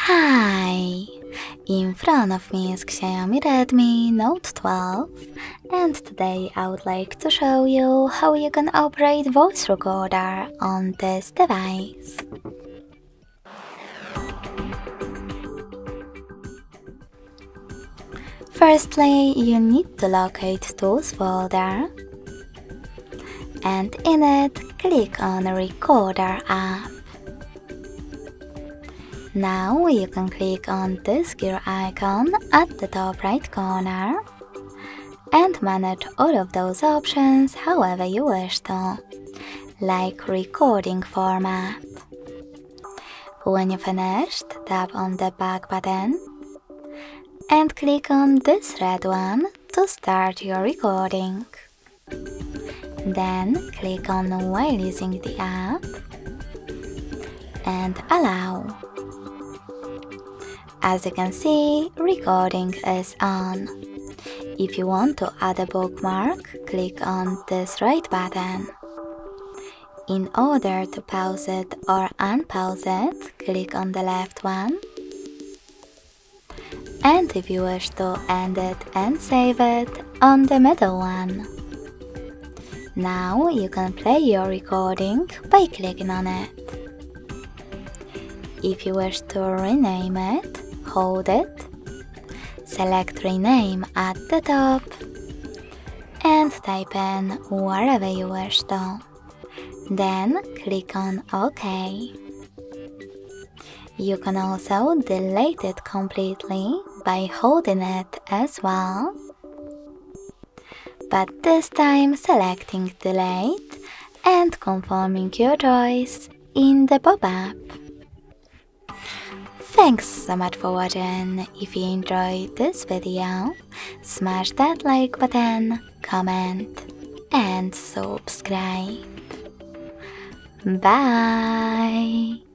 Hi! In front of me is Xiaomi Redmi Note 12, and today I would like to show you how you can operate voice recorder on this device. Firstly, you need to locate Tools folder, and in it, click on Recorder app. Now you can click on this gear icon at the top right corner and manage all of those options however you wish to, like recording format. When you finished, tap on the back button and click on this red one to start your recording. Then click on while using the app and allow. As you can see, recording is on. If you want to add a bookmark, click on this right button. In order to pause it or unpause it, click on the left one. And if you wish to end it and save it, on the middle one. Now you can play your recording by clicking on it. If you wish to rename it, hold it, select rename at the top, and type in wherever you wish to. Then click on OK. You can also delete it completely by holding it as well, but this time selecting delete and confirming your choice in the pop-up. Thanks so much for watching. If you enjoyed this video, smash that like button, comment and subscribe. Bye!